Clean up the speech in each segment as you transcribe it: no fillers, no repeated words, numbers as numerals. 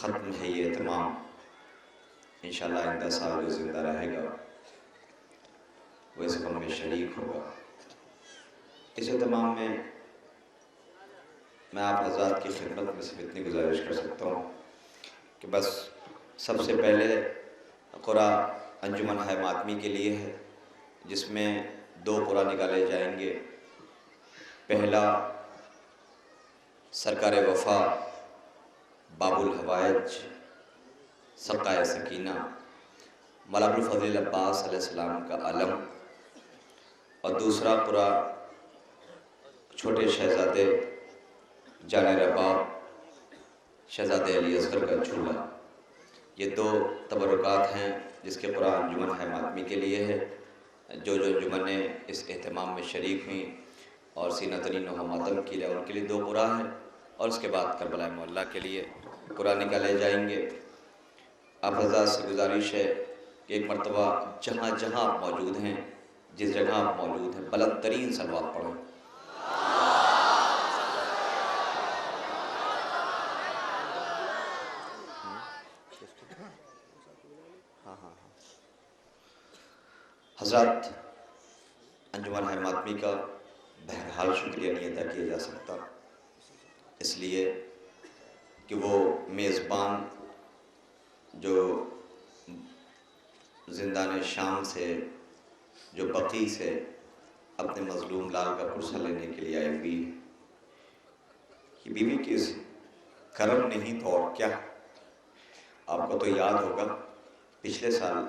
ختم ہے یہ اہتمام، انشاءاللہ آئندہ سال جو زندہ رہے گا وہ اس غم میں شریک ہوگا۔ اس اہتمام میں میں آپ حضرات کی خدمت میں صرف اتنی گزارش کر سکتا ہوں کہ بس سب سے پہلے قرآن انجمن ہے ماتمی کے لیے ہے، جس میں 2 قرآن نکالے جائیں گے۔ پہلا سرکار وفا باب الحوائج سقائے سکینہ مولا ابوالفضل عباس علیہ السلام کا علم، اور دوسرا قرآن چھوٹے شہزادے جان رباب شہزادے علی اصغر کا جھولا۔ یہ 2 تبرکات ہیں جس کے قرآن انجمن ہے ماتمی کے لیے ہے۔ جو انجمنیں اس اہتمام میں شریک ہوئیں اور سینہ تنین و ماتم کی ان کے لیے 2 قرآن ہیں، اور اس کے بعد کربلا معلیٰ کے لیے قرآن نکالے جائیں گے۔ آپ حضرات سے گزارش ہے کہ ایک مرتبہ جہاں جہاں آپ موجود ہیں، جس جگہ آپ موجود ہیں، بلند ترین صلوات پڑھیں۔ حضرات، انجمن ہے ماتمی کا بہرحال شکریہ نہیں ادا کیا جا سکتا، اس لیے کہ وہ میزبان جو زندان شام سے، جو بقیع سے اپنے مظلوم لال کا پرسہ لینے کے لیے آئی ہوئی ہے، یہ بیوی کی کرم نہیں تو اور کیا۔ آپ کو تو یاد ہوگا پچھلے سال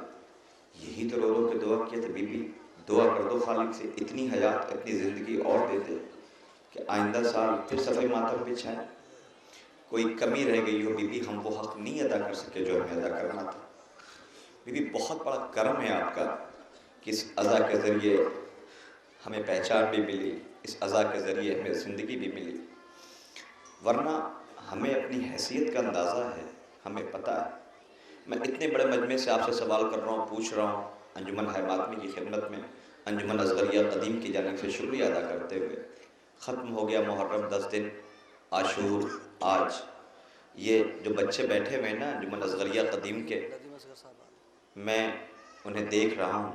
یہی تو رو کے دعا کیا تھا، بی بی دعا کر دو خالق سے اتنی حیات اتنی زندگی اور دے دے کہ آئندہ سال پھر صفحہ ماتم بچھائے۔ کوئی کمی رہ گئی ہو بی بی، ہم وہ حق نہیں ادا کر سکے جو ہمیں ادا کرنا تھا۔ بی بی بہت بڑا کرم ہے آپ کا کہ اس عزا کے ذریعے ہمیں پہچان بھی ملی، اس عزا کے ذریعے ہمیں زندگی بھی ملی، ورنہ ہمیں اپنی حیثیت کا اندازہ ہے، ہمیں پتہ ہے۔ میں اتنے بڑے مجمع سے آپ سے سوال کر رہا ہوں، پوچھ رہا ہوں، انجمن ہے ماتمی کی خدمت میں انجمن اصغریہ قدیم کی جانب سے شکریہ ادا کرتے ہوئے، ختم ہو گیا محرم 10 دن، عاشور آج، یہ جو بچے بیٹھے ہوئے ہیں نا انجمن اصغریہ قدیم کے، میں انہیں دیکھ رہا ہوں۔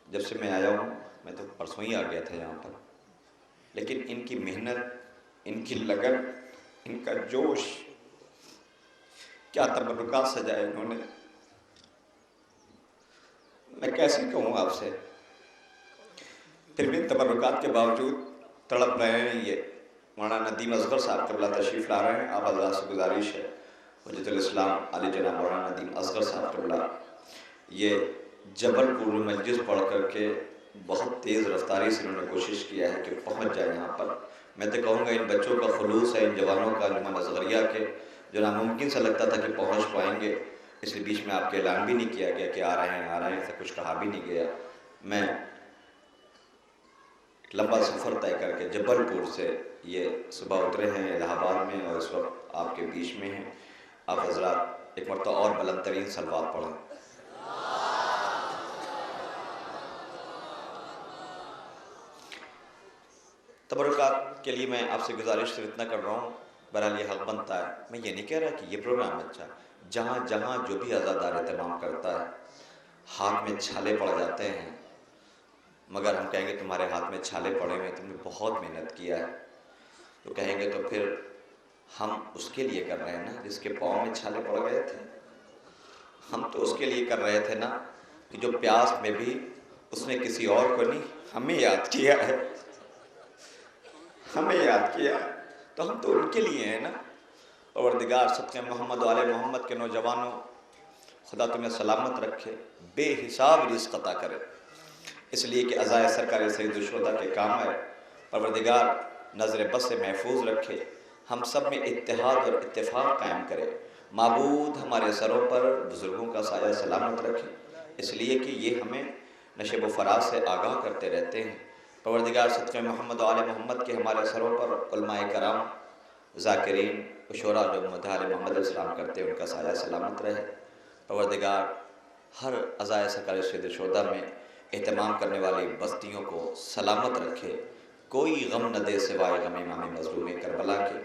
جب سے میں آیا ہوں، میں تو پرسوں ہی آ گیا تھا یہاں پر، لیکن ان کی محنت، ان کی لگن، ان کا جوش، کیا تبرکات سجائے انہوں نے، میں کیسے کہوں آپ سے۔ پھر بھی تبرکات کے باوجود تڑپ رہے ہیں یہ مولانا ندیم اصغر صاحب قبلہ تشریف لا رہے ہیں۔ آپ حضرات سے گزارش ہے، حجت الاسلام علی جناب مولانا ندیم اصغر صاحب قبلہ یہ جبل پور میں مجلس پڑھ کر کے بہت تیز رفتاری سے انہوں نے کوشش کیا ہے کہ پہنچ جائے یہاں پر۔ میں تو کہوں گا ان بچوں کا خلوص ہے، ان جوانوں کا انجمن اصغریہ کے، جو ناممکن سا لگتا تھا کہ پہنچ پائیں گے، اس لیے بیچ میں آپ کے اعلان بھی نہیں کیا گیا کہ آ رہے ہیں ایسا کچھ کہا بھی نہیں گیا۔ میں لمبا سفر طے کر کے جبل پور سے یہ صبح اترے ہیں الہ آباد میں، اور اس وقت آپ کے بیچ میں ہیں۔ آپ حضرات ایک مرتبہ اور بلند ترین صلوات پڑھیں۔ تبرکات کے لیے میں آپ سے گزارش صرف اتنا کر رہا ہوں، بہرحال یہ حق بنتا ہے، میں یہ نہیں کہہ رہا کہ یہ پروگرام اچھا ہے، جہاں جہاں جو بھی عزادار اہتمام کرتا ہے ہاتھ میں چھالے پڑ جاتے ہیں، مگر ہم کہیں گے تمہارے ہاتھ میں چھالے پڑے ہوئے، تم نے بہت محنت کیا ہے، تو کہیں گے تو پھر ہم اس کے لیے کر رہے ہیں نا جس کے پاؤں میں چھالے پڑ گئے تھے۔ ہم تو اس کے لیے کر رہے تھے نا کہ جو پیاس میں بھی اس نے کسی اور کو نہیں ہمیں یاد کیا ہے، ہمیں یاد کیا، تو ہم تو ان کے لیے ہیں نا۔ پروردگار صدقے محمد و آل محمد کے نوجوانوں، خدا تمہیں سلامت رکھے، بے حساب رزق عطا کرے، اس لیے کہ عزائے سرکار سید الشہداء کے کام ہے۔ پروردگار نظر بد سے محفوظ رکھے، ہم سب میں اتحاد اور اتفاق قائم کرے، معبود ہمارے سروں پر بزرگوں کا سایہ سلامت رکھے، اس لیے کہ یہ ہمیں نشیب و فراز سے آگاہ کرتے رہتے ہیں۔ پروردگار صدقے محمد و آل محمد کے ہمارے سروں پر علماء کرام، ذاکرین و شعراء جو مدح آل محمد علیہ السلام کرتے ہیں ان کا سایہ سلامت رہے۔ پروردگار ہر عزائے سرکار سید الشہداء میں اہتمام کرنے والی بستیوں کو سلامت رکھے، کوئی غم نہ دے سوائے غم امام مظلوم کربلا کے۔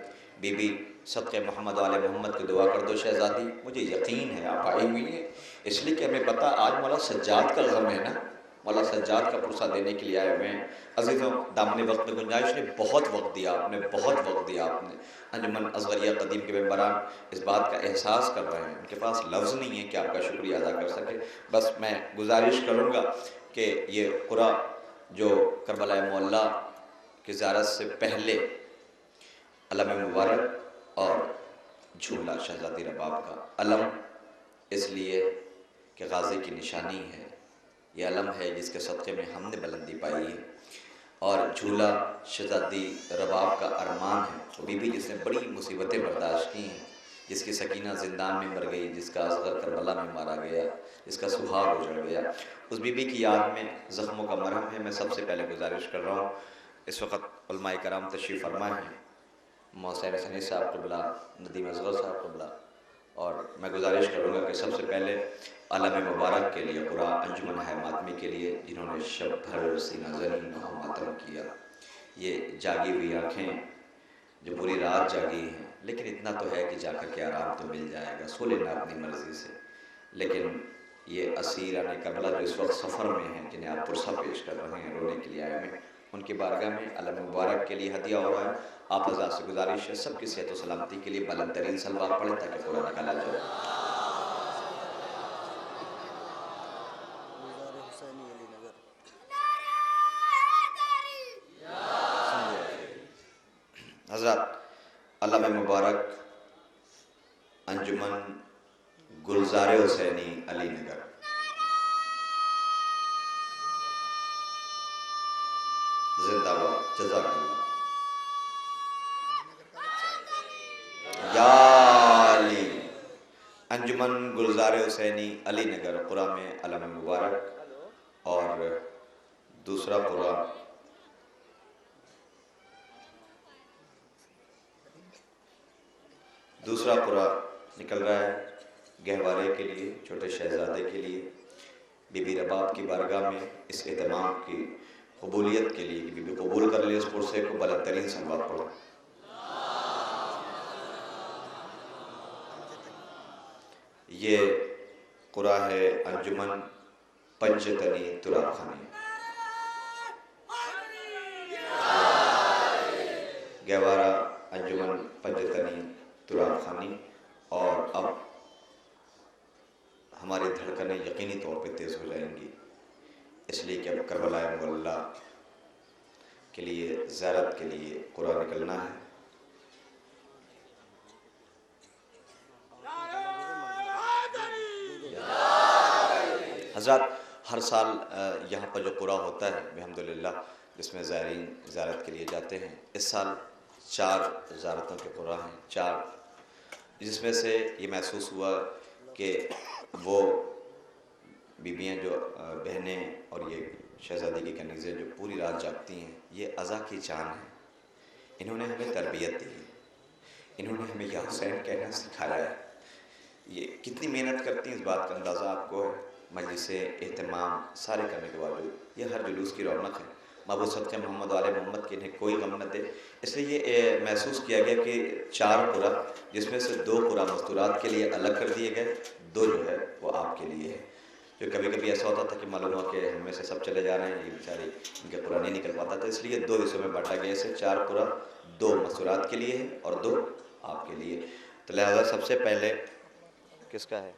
بی بی صدقے محمد آل محمد کی دعا کر دو شہزادی، مجھے یقین ہے آپ آئی ہوئی ہیں، اس لیے کہ ہمیں پتہ آج مولا سجاد کا غم ہے نا، مولا سجاد کا پرسہ دینے کے لیے آئے ہوئے ہیں۔ عزیزوں، دامن وقت میں گنجائش نے بہت وقت دیا آپ نے، بہت وقت دیا آپ نے۔ انجمن اصغریہ قدیم کے ممبران اس بات کا احساس کر رہے ہیں، ان کے پاس لفظ نہیں ہے کہ آپ کا شکریہ ادا کر سکے۔ بس میں گزارش کروں گا کہ یہ قرآ جو کربلا معلیٰ کی زیارت سے پہلے علم مبارک اور جھولا شہزادی رباب کا علم اس لیے کہ غازی کی نشانی ہے، یہ علم ہے جس کے صدقے میں ہم نے بلندی پائی ہے، اور جھولا شہزادی رباب کا ارمان ہے، وہ بی بی جس نے بڑی مصیبتیں برداشت کی ہیں، جس کی سکینہ زندان میں مر گئی، جس کا اصغر کربلا میں مارا گیا، جس کا سہاگ اجڑ گیا، اس بی بی کی یاد میں زخموں کا مرہم ہے۔ میں سب سے پہلے گزارش کر رہا ہوں، اس وقت علماء کرام تشریف فرما ہیں، محسن سنی صاحب قبلہ، ندیم اصغر صاحب قبلہ، اور میں گزارش کروں گا کہ سب سے پہلے علم مبارک کے لیے، قرآ انجمن ہے ماتمی کے لیے، جنہوں نے شب بھر سینہ زنی نو ماتم کیا، یہ جاگی ہوئی آنکھیں جو پوری رات جاگی ہیں، لیکن اتنا تو ہے کہ جا کر کے آرام تو مل جائے گا، سو لینا اپنی مرضی سے، لیکن یہ اسیران کربلا جو اس وقت سفر میں ہیں، جنہیں آپ پرسہ پیش کر رہے ہیں، رونے کے لیے آئے ہیں، ان کی بارگاہ میں علم مبارک کے لیے ہدیہ ہو رہا ہے۔ آپ حضرات سے گزارش ہے سب کی صحت و سلامتی کے لیے بلند ترین صلوات پڑھیں تاکہ قرآن نکالا جائے۔ حضرات، علم مبارک انجمن گلزار حسینی علی نگر، زندہ باد، جزاک اللہ۔ یا علی، انجمن گلزار حسینی علی نگر، قرآن میں علم مبارک، اور دوسرا قرآن نکل رہا ہے گہوارے کے لیے، چھوٹے شہزادے کے لیے، بی بی رباب کی بارگاہ میں اس اہتمام کی قبولیت کے لیے کہ بی بی قبول کر لے اس پرسے کو، بلند ترین صلوات پڑھو۔ یہ قرآ ہے انجمن پنجتنی تراب خانی، گہوارہ انجمن پنجتنی تراب خانی، اور اب ہماری دھڑکنیں یقینی طور پہ تیز ہو جائیں گی، اس لیے کہ اب کربلا معلیٰ کے لیے، زیارت کے لیے قرآن نکلنا ہے۔ حضرات، ہر سال یہاں پر جو قرآن ہوتا ہے الحمدللہ، جس میں زائرین زیارت کے لیے جاتے ہیں، اس سال 4 زیارتوں کے قرآن ہیں، 4، جس میں سے یہ محسوس ہوا کہ وہ بیویاں جو بہنیں اور یہ شہزادی کی کنیزیں جو پوری رات جاگتی ہیں، یہ عزا کی جان ہیں، انہوں نے ہمیں تربیت دی ہے، انہوں نے ہمیں یا حسین کہنا سکھایا ہے، یہ کتنی محنت کرتی ہیں اس بات کا اندازہ آپ کو ہے، مجلس اہتمام سارے کرنے کے باوجود، یہ ہر جلوس کی رونق ہے، محبوب صدقے محمد آل محمد کے انہیں کوئی غم نہ دے، اس لیے یہ محسوس کیا گیا کہ 4 قرآ، جس میں سے 2 قرآ مستورات کے لیے الگ کر دیے گئے، 2 جو ہے وہ آپ کے لیے ہے، جو کبھی کبھی ایسا ہوتا تھا کہ معلوم ہوا کہ ہم میں سے سب چلے جا رہے ہیں، یہ بیچاری ان کے قرآن نہیں نکل پاتا تھا، اس لیے 2 حصوں میں بانٹا گیا، اسے 4 قرآ 2 مستورات کے لیے ہے اور 2 آپ کے لیے، تو لہذا سب سے پہلے کس کا ہے؟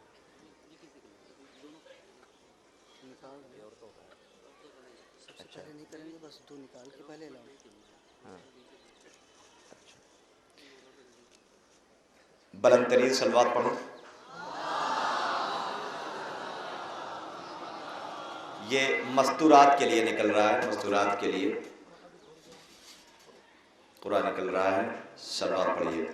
بلند ترین صلوات پڑھو۔ یہ مستورات کے لیے نکل رہا ہے، مستورات کے لیے قرآن نکل رہا ہے، صلوات پڑھیے۔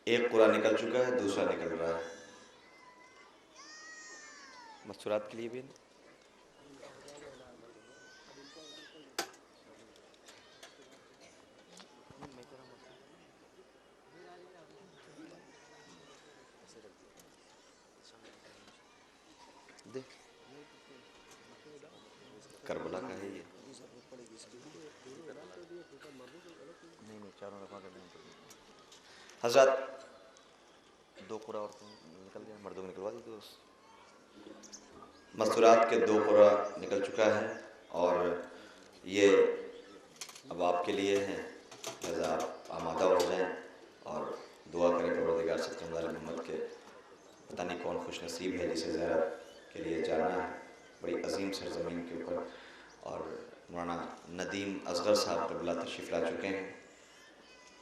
ایک قرآن نکل چکا ہے، دوسرا نکل رہا ہے، مستورات کے لیے بھی کربلا کا ہے یہ. حضرات دو قرآن عورتوں نکل گیا, مردوں کو نکلوا دیتے. مستورات کے 2 قرآن نکل چکا ہے اور یہ اب آپ کے لیے ہیں, لہذا آپ آمادہ ہو جائیں اور دعا کریں پروردگار سے محمد کے. پتہ نہیں کون خوش نصیب ہے جسے زیارت کے لیے جانا ہے بڑی عظیم سرزمین کے اوپر. اور مولانا ندیم اصغر صاحب قبلہ تشریف لا چکے ہیں,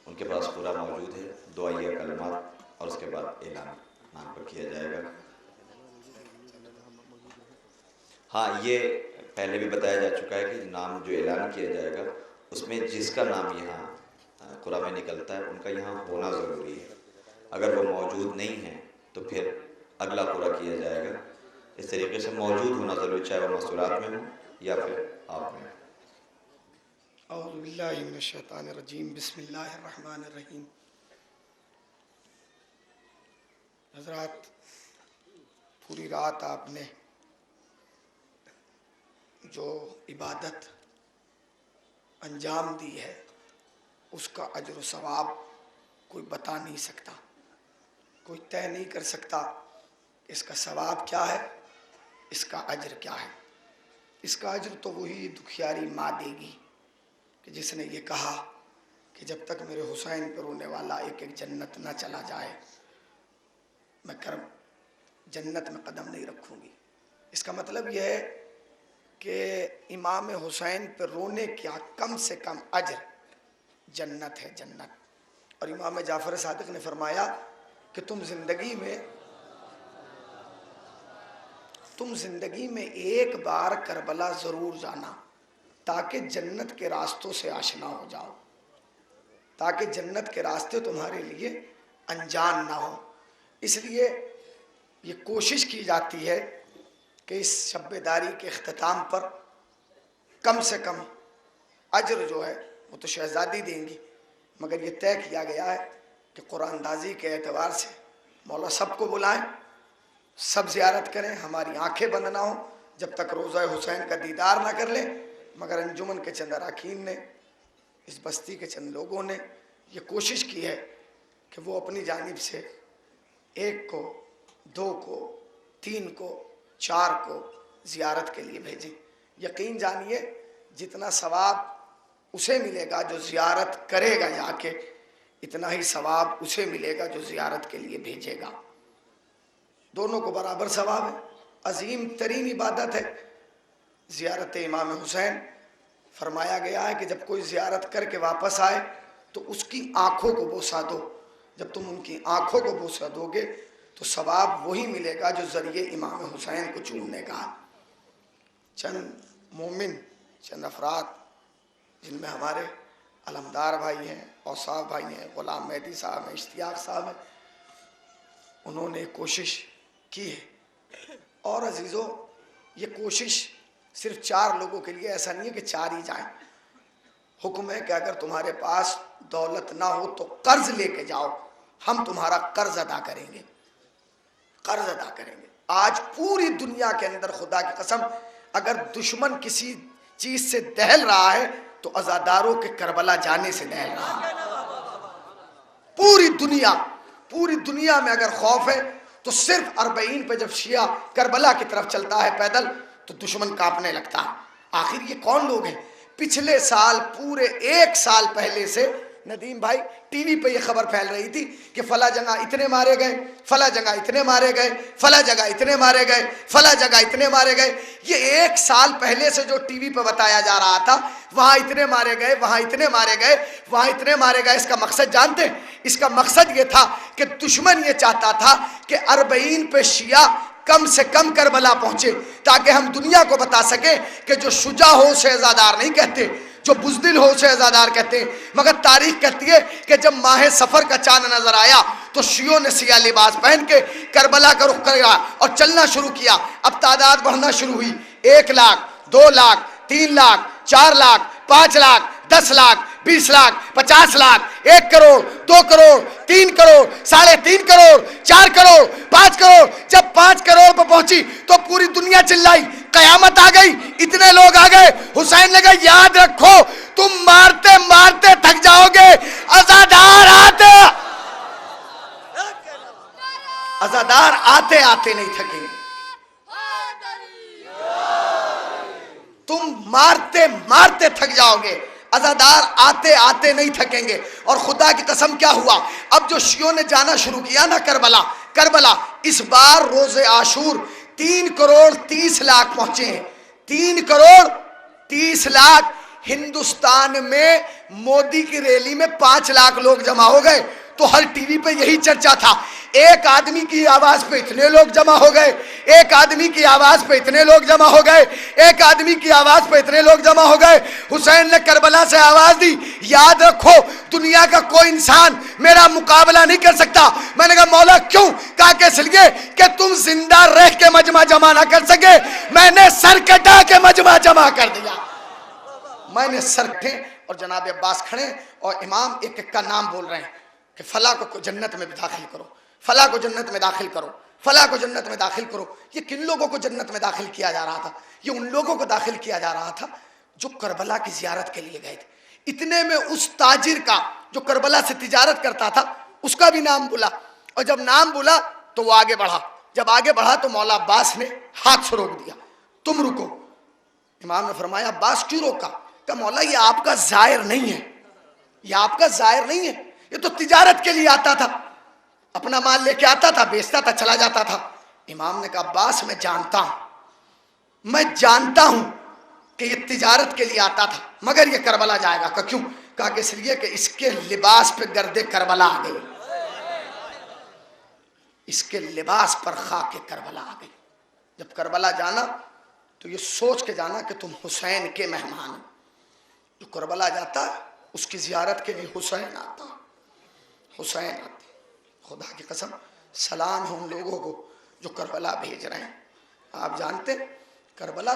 ان کے پاس پورا موجود ہے. دعائیہ کلمات اور اس کے بعد اعلان نام پر کیا جائے گا. ہاں, یہ پہلے بھی بتایا جا چکا ہے کہ نام جو اعلان کیا جائے گا اس میں جس کا نام یہاں قرآن میں نکلتا ہے ان کا یہاں ہونا ضروری ہے. اگر وہ موجود نہیں ہیں تو پھر اگلا قرآن کیا جائے گا. اس طریقے سے موجود ہونا ضروری, چاہے وہ مستورات میں ہو یا پھر آپ میں. اعوذ باللہ من الشیطان الرجیم, بسم اللہ الرحمن الرحیم. حضرات, پوری رات آپ نے جو عبادت انجام دی ہے اس کا اجر و ثواب کوئی بتا نہیں سکتا, کوئی طے نہیں کر سکتا اس کا ثواب کیا ہے, اس کا اجر کیا ہے. اس کا اجر تو وہی دکھیاری ماں دے گی کہ جس نے یہ کہا کہ جب تک میرے حسین پر رونے والا ایک ایک جنت نہ چلا جائے میں جنت میں قدم نہیں رکھوں گی. اس کا مطلب یہ ہے کہ امام حسین پر رونے کا کم سے کم اجر جنت ہے, جنت. اور امام جعفر صادق نے فرمایا کہ تم زندگی میں ایک بار کربلا ضرور جانا تاکہ جنت کے راستوں سے آشنا ہو جاؤ, تاکہ جنت کے راستے تمہارے لیے انجان نہ ہو. اس لیے یہ کوشش کی جاتی ہے کہ اس شب داری کے اختتام پر کم سے کم اجر جو ہے وہ تو شہزادی دیں گی, مگر یہ طے کیا گیا ہے کہ قرآن اندازی کے اعتبار سے مولا سب کو بلائیں, سب زیارت کریں, ہماری آنکھیں بند نہ ہوں جب تک روضہ حسین کا دیدار نہ کر لیں. مگر انجمن کے چند اراکین نے, اس بستی کے چند لوگوں نے یہ کوشش کی ہے کہ وہ اپنی جانب سے 1 کو 2 کو 3 کو 4 کو زیارت کے لیے بھیجیں. یقین جانیے جتنا ثواب اسے ملے گا جو زیارت کرے گا جا کے, اتنا ہی ثواب اسے ملے گا جو زیارت کے لیے بھیجے گا. دونوں کو برابر ثواب ہے. عظیم ترین عبادت ہے زیارت امام حسین. فرمایا گیا ہے کہ جب کوئی زیارت کر کے واپس آئے تو اس کی آنکھوں کو بوسہ دو. جب تم ان کی آنکھوں کو بوسہ دو گے تو ثواب وہی ملے گا جو ذریعے امام حسین کو چومنے کا. چند مومن, چند افراد جن میں ہمارے علمدار بھائی ہیں, اوصاف بھائی ہیں, غلام مہدی صاحب ہیں, اشتیاق صاحب ہیں, انہوں نے کوشش کی ہے. اور عزیزو, یہ کوشش صرف 4 لوگوں کے لیے, ایسا نہیں ہے کہ 4 ہی جائیں. حکم ہے کہ اگر تمہارے پاس دولت نہ ہو تو قرض لے کے جاؤ, ہم تمہارا قرض ادا کریں گے, قرض ادا کریں گے. آج پوری دنیا کے اندر خدا کی قسم اگر دشمن کسی چیز سے دہل رہا ہے تو عزاداروں کے کربلا جانے سے دہل رہا ہے. پوری دنیا میں اگر خوف ہے تو صرف 40 پہ جب شیعہ کربلا کی طرف چلتا ہے پیدل تو دشمن کانپنے لگتا ہے. آخر یہ کون لوگ ہیں؟ پچھلے سال پورے 1 سال پہلے سے ندیم بھائی ٹی وی پہ یہ خبر پھیل رہی تھی کہ فلاں جگہ اتنے مارے گئے, فلاں جگہ اتنے مارے گئے, فلاں جگہ اتنے مارے گئے, فلاں جگہ اتنے مارے گئے. یہ 1 سال پہلے سے جو ٹی وی پہ بتایا جا رہا تھا وہاں اتنے مارے گئے, وہاں اتنے مارے گئے, وہاں اتنے مارے گئے, اس کا مقصد جانتے ہیں؟ اس کا مقصد یہ تھا کہ دشمن یہ چاہتا تھا کہ 40 پہ شیعہ کم سے کم کربلا پہنچے تاکہ ہم دنیا کو بتا سکیں کہ جو شجاع ہو اسے عزادار نہیں کہتے, جو بزدل ہو اسے عزادار کہتے ہیں. مگر تاریخ کہتی ہے کہ جب ماہ سفر کا چاند نظر آیا تو شیعوں نے سیاہ لباس پہن کے کربلا کا رخ کیا اور چلنا شروع کیا. اب تعداد بڑھنا شروع ہوئی. 1 لاکھ 2 لاکھ 3 لاکھ 4 لاکھ 5 لاکھ 10 لاکھ 20 لاکھ 50 لاکھ 1 کروڑ 2 کروڑ 3 کروڑ 3.5 کروڑ 4 کروڑ 5 کروڑ. جب 5 کروڑ پہ پہنچی تو پوری دنیا چلائی قیامت آ گئی. اتنے لوگ آ گئے. حسین نے کہا یاد رکھو تم مارتے مارتے تھک جاؤ گے, عزادار آتے آتے نہیں تھکیں گے. تم مارتے مارتے تھک جاؤ گے, عزادار آتے آتے نہیں تھکیں گے. اور خدا کی قسم کیا ہوا, اب جو شیعوں نے جانا شروع کیا نا کربلا, اس بار روز عاشور 3 کروڑ 30 لاکھ پہنچے ہیں. 3 کروڑ 30 لاکھ. ہندوستان میں مودی کی ریلی میں 5 لاکھ لوگ جمع ہو گئے تو ہر ٹی وی پہ یہی چرچا تھا. ایک آدمی کی آواز پہ اتنے لوگ جمع ہو گئے, ایک آدمی کی آواز پہ اتنے لوگ جمع ہو گئے, ایک آدمی کی آواز پہ اتنے لوگ جمع ہو گئے. حسین نے کربلا سے آواز دی, یاد رکھو دنیا کا کوئی انسان میرا مقابلہ نہیں کر سکتا. میں نے کہا مولا کیوں؟ کہا کہ اس لیے کہ تم زندہ رہ کے مجمع جمع نہ کر سکے, میں نے سر کٹا کے مجمع جمع کر دیا. میں نے سر کٹے اور جناب عباس کھڑے اور امام ایک ایک کا نام بول رہے ہیں کہ فلاں کو جنت میں داخل کرو, فلاں کو جنت میں داخل کرو, فلاں کو جنت میں داخل کرو. یہ کن لوگوں کو جنت میں داخل کیا جا رہا تھا؟ یہ ان لوگوں کو داخل کیا جا رہا تھا جو کربلا کی زیارت کے لیے گئے تھے. اتنے میں اس تاجر کا جو کربلا سے تجارت کرتا تھا اس کا بھی نام بولا, اور جب نام بولا تو وہ آگے بڑھا. جب آگے بڑھا تو مولا عباس نے ہاتھ سے روک دیا, تم رکو. امام نے فرمایا عباس کیوں روکا؟ کہ مولا یہ آپ کا زائر نہیں ہے, یہ آپ کا زائر نہیں ہے, یہ تو تجارت کے لیے آتا تھا, اپنا مال لے کے آتا تھا, بیچتا تھا, چلا جاتا تھا. امام نے کہا عباس میں جانتا ہوں کہ یہ تجارت کے لیے آتا تھا مگر یہ کربلا جائے گا. کیوں؟ کہا کہ اس لیے کہ اس کے لباس پہ گرد کربلا آ گئی, اس کے لباس پر خاک کربلا آ گئی. جب کربلا جانا تو یہ سوچ کے جانا کہ تم حسین کے مہمان ہو. جو کربلا جاتا اس کی زیارت کے لیے حسین آتا, حسین آتے. خدا کی قسم سلام ہے ان لوگوں کو جو کربلا بھیج رہے ہیں. آپ جانتے کربلا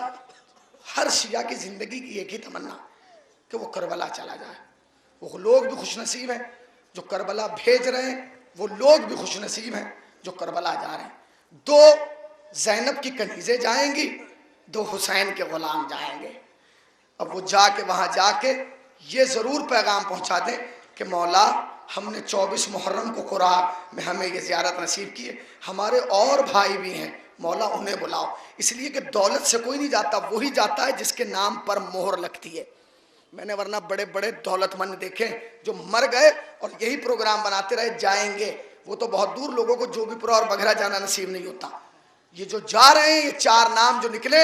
ہر شیعہ کی زندگی کی ایک ہی تمنا کہ وہ کربلا چلا جائے. وہ لوگ بھی خوش نصیب ہیں جو کربلا بھیج رہے ہیں, وہ لوگ بھی خوش نصیب ہیں جو کربلا جا رہے ہیں. 2 زینب کی کنیزیں جائیں گی, 2 حسین کے غلام جائیں گے. اب وہ جا کے وہاں جا کے یہ ضرور پیغام پہنچا دیں کہ مولا ہم نے 24 محرم کو قرآ میں ہمیں یہ زیارت نصیب کی ہے, ہمارے اور بھائی بھی ہیں, مولا انہیں بلاؤ. اس لیے کہ دولت سے کوئی نہیں جاتا, وہی جاتا ہے جس کے نام پر مہر لگتی ہے. میں نے ورنہ بڑے بڑے دولت مند دیکھے جو مر گئے اور یہی پروگرام بناتے رہے جائیں گے. وہ تو بہت دور لوگوں کو جو بھی پورا اور بگھرا جانا نصیب نہیں ہوتا. یہ جو جا رہے ہیں, یہ 4 نام جو نکلے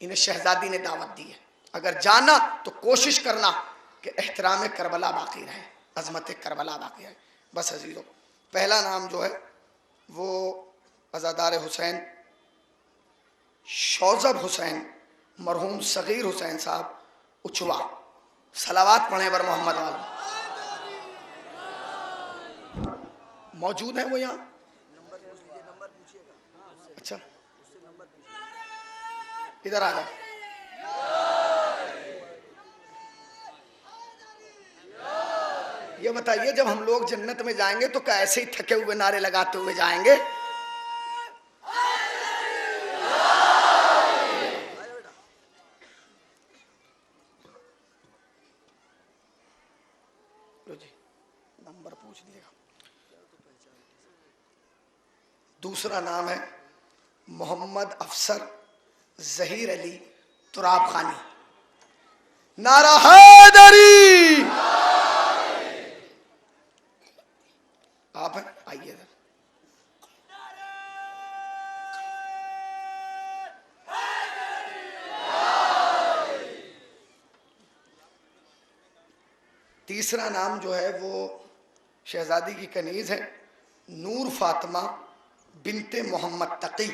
انہیں شہزادی نے دعوت دی ہے. اگر جانا تو کوشش کرنا کہ احترام کربلا باقی رہے, عظمت کربلا باقی رہے. بس عزیزو, پہلا نام جو ہے وہ عزادار حسین شوذب حسین مرحوم صغیر حسین صاحب اچوا. صلوات پڑھیں بر محمد والے. موجود ہیں وہ یہاں؟ اچھا ادھر آ جائیں. یہ بتائیے جب ہم لوگ جنت میں جائیں گے تو کیا ایسے ہی تھکے ہوئے نعرے لگاتے ہوئے جائیں گے؟ جی نمبر پوچھ دیے گا. دوسرا نام ہے محمد افسر ظہیر علی تراب خانی. نعرہ حیدری. آپ ہیں آئیے ادھر. تیسرا نام جو ہے وہ شہزادی کی کنیز ہے نور فاطمہ بنت محمد تقی.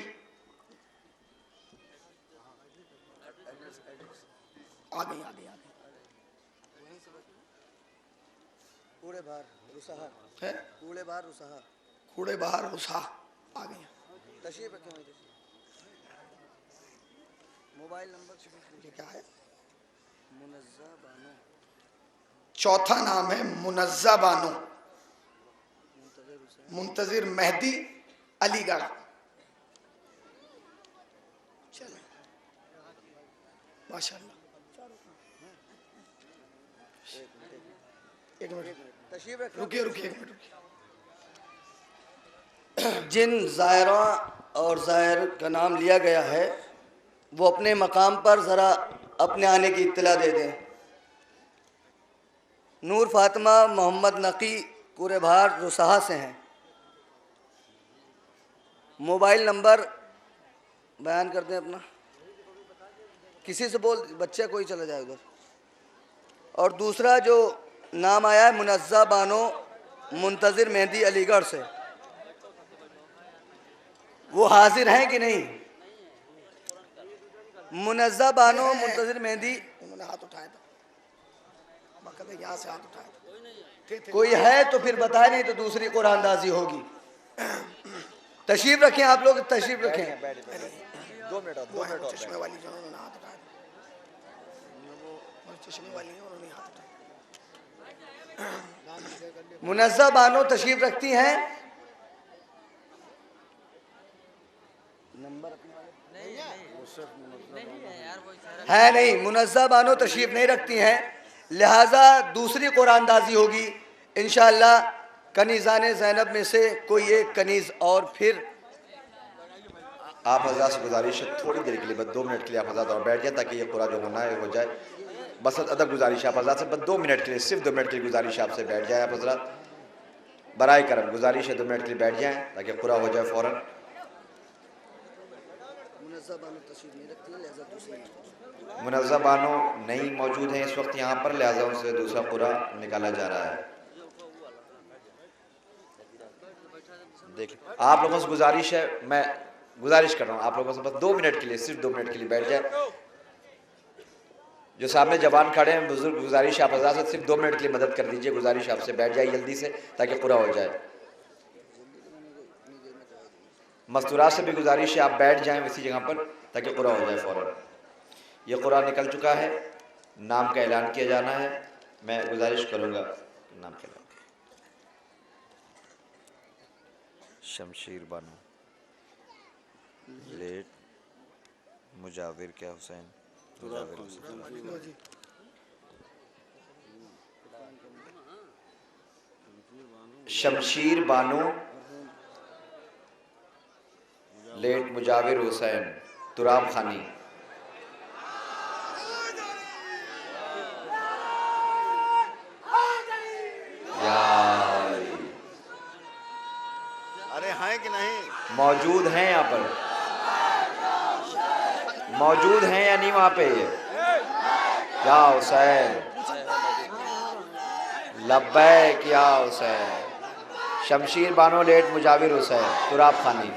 آگے. کوڑے باہر رسہا، ہے کوڑے باہر رسہا، کوڑے باہر رسا آ گئی. تشریف رکھیں بھائی. موبائل نمبر یہ کیا ہے؟ منزہ بانو. چوتھا نام ہے منزہ بانو، منتظر حسین. منتظر مہدی علی گڑھ. چلیں ماشاء اللہ. ایک منٹ تشریف رکھیں. رکیے رکیے ایک منٹ رکیے. جن زائرہ اور زائر کا نام لیا گیا ہے وہ اپنے مقام پر ذرا اپنے آنے کی اطلاع دے دیں. نور فاطمہ محمد نقی کوڑے بہار رسہا سے ہیں. موبائل نمبر بیان کر دیں اپنا. کسی سے بول، بچہ کوئی چلا جائے ادھر. اور دوسرا جو نام آیا ہے منزہ بانو منتظر مہدی علی گڑھ سے، وہ حاضر ہیں کہ نہیں؟ منزہ بانو منتظر مہدی انہوں نے ہاتھ اٹھایا تھا، باقاعدہ یہاں سے ہاتھ اٹھایا تھا. کوئی ہے تو پھر بتائے، نہیں تو دوسری قرآن اندازی ہوگی. تشریف رکھیں آپ لوگ، تشریف رکھیں. 2 منٹ وہ ہے وہ چشمے والی جو انہوں نے ہاتھ اٹھایا تھا، وہ چشمے والی ہیں، انہوں نے ہاتھ اٹھایا. منزہ بانو تشریف رکھتی ہیں. ہے نہیں، منزہ بانو تشریف نہیں رکھتی ہیں، لہٰذا دوسری قرآن اندازی ہوگی انشاءاللہ. کنیزان زینب میں سے کوئی ایک کنیز اور پھر آپ حضرات سے گزارش ہے تھوڑی دیر کے لیے، بس 2 منٹ کے لیے آپ حضرات اور بیٹھ جائیں تاکہ یہ قرآن جو ہونا ہے ہو جائے. بس ادب گزارش ہے آپ حضرات سے، بس 2 منٹ کے لیے، صرف 2 منٹ کے لیے گزارش ہے آپ سے، بیٹھ جائیں آپ حضرات. برائے کرم گزارش ہے 2 منٹ کے لیے بیٹھ جائیں تاکہ قرآن ہو جائے فوراً. منزہ بانو تشریف نہیں رکھتی ہیں، لہٰذا دوسری. منزہ بانو نہیں موجود ہیں اس وقت یہاں پر، لہٰذا ان سے دوسرا قرآن نکالا جا رہا ہے. دیکھ آپ لوگوں سے گزارش ہے، میں گزارش کر رہا ہوں آپ لوگوں سے، بس 2 منٹ کے لیے، صرف 2 منٹ کے لیے بیٹھ جائیں. جو سامنے جوان کھڑے ہیں بزرگ، گزارش آپ حضرات سے صرف 2 منٹ کے لیے مدد کر دیجئے. گزارش آپ سے بیٹھ جائے جلدی سے تاکہ قرآن ہو جائے. مستورات سے بھی گزارش ہے آپ بیٹھ جائیں اسی جگہ پر تاکہ قرآن ہو جائے فوراً. یہ قرآن نکل چکا ہے، نام کا اعلان کیا جانا ہے. میں گزارش کروں گا نام کا اعلان. شمشیر بانو، لیٹ مجاور کیا حسین، مجاور حسین. شمشیر بانو لیٹ مجاور حسین تراب خانی. ارے ہیں کہ نہیں؟ موجود ہیں یہاں پر، موجود ہیں یا نہیں وہاں پہ؟ یا حسین لبیک یا حسین. شمشیر بانو لیٹ مجاور حسین تراب خانی.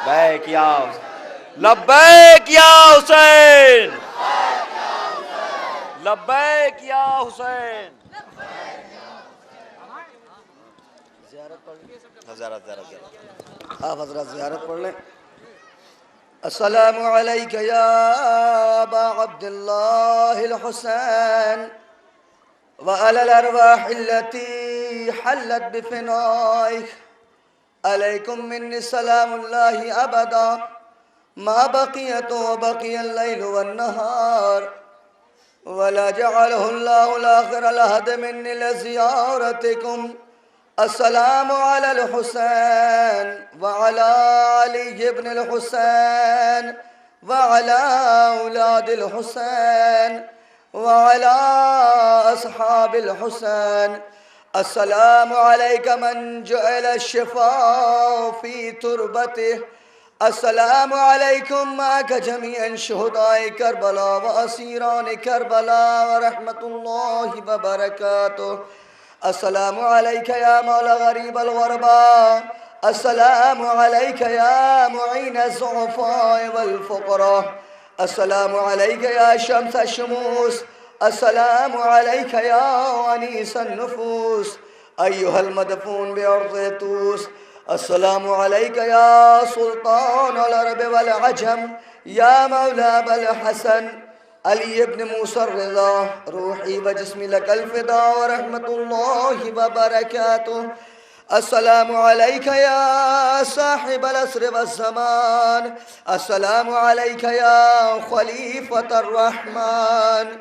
بیک یا لبیک یا حسین، لبیک یا حسین. آپ حضرات زیارت پڑھ لیں. السلام علیک یا ابا عبداللہ الحسین وعلى الارواح التي حلت بفنائك عليكم مني سلام الله ابدا ما بقيت وبقي الليل والنهار ولا جعله الله الاخر الهد مني لزيارتكم. السلام على الحسين وعلى علي بن الحسين وعلى أولاد الحسين وعلى أصحاب الحسين. السلام عليك من جعل الشفاء في تربته. السلام عليكم معك جميعا شهداء كربلاء وأسيران كربلاء ورحمة الله وبركاته. السلام عليك يا مولى غريب الغرباء. السلام عليك يا معين الضعفاء والفقراء. السلام عليك يا شمس الشموس السلام عليك يا أنيس النفوس أيها المدفون بأرض طوس السلام عليك يا سلطان العرب والعجم يا مولى أبا الحسن علي بن موسى الرضا روحي وجسمي لك الفداء ورحمة الله وبركاته السلام عليك يا صاحب العصر والزمان السلام عليك يا خليفة الرحمن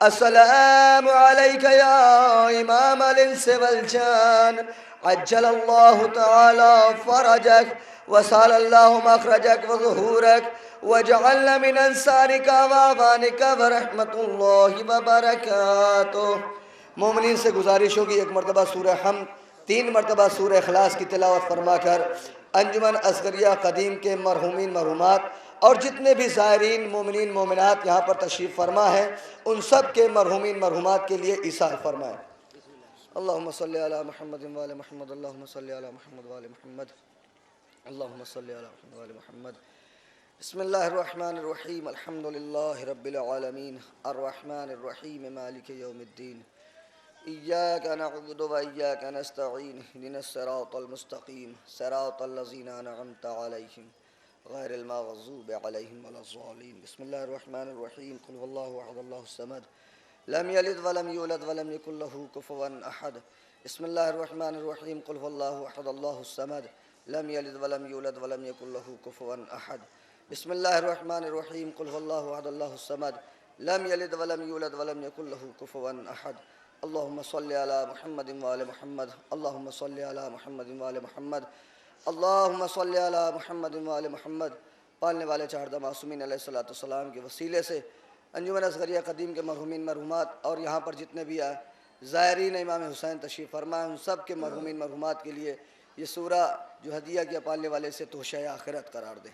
السلام عليك يا إمام الإنس والجان عجل الله تعالى فرجك وسال الله مخرجك وظهورك وجعلنا من أنصارك وأعوانك ورحمة الله وبركاته. مومنین سے گزارش ہوگی ایک مرتبہ سورہ حمد 3 مرتبہ سورہ اخلاص کی تلاوت فرما کر انجمن اصغریہ قدیم کے مرحومین مرحومات اور جتنے بھی زائرین مومنین مومنات یہاں پر تشریف فرما ہیں ان سب کے مرحومین مرحومات کے لیے ایثار فرمائیں. اللہم صلی علی محمد وآل محمد اللہم صلی علی محمد وآل محمد اللہم صلی علی محمد وآل محمد. بسم اللہ الرحمن الرحیم الحمدللہ رب العالمین الرحمن الرحیم مالک یوم الدین إياك نعبد وإياك نستعين اهدنا الصراط المستقيم صراط الذين أنعمت عليهم غير المغضوب عليهم ولا الضالين. بسم الله الرحمن الرحيم قل هو الله أحد الله الصمد لم يلد ولم يولد ولم يكن له كفوا أحد. بسم الله الرحمن الرحيم قل هو الله أحد الله الصمد لم يلد ولم يولد ولم يكن له كفوا أحد. بسم الله الرحمن الرحيم قل هو الله أحد الله الصمد لم يلد ولم يولد ولم يكن له كفوا أحد. اللهم صل على محمد وآل محمد اللهم صل على محمد وآل محمد اللهم صل على محمد وآل محمد. پالنے والے چاردہ معصومین علیہ الصلوۃ والسلام کے وسیلے سے انجمن اصغریہ قدیم کے مرحومین مرحومات اور یہاں پر جتنے بھی زائرین امام حسین تشریف فرمائے ان سب کے مرحومین مرحومات کے لیے یہ سورہ جو ہدیہ کیا پالنے والے سے توشہ آخرت قرار دے.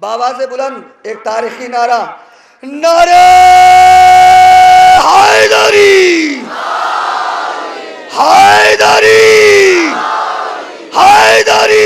بآواز بلند ایک تاریخی نعرہ نعرہ حیدری حیدری حیدری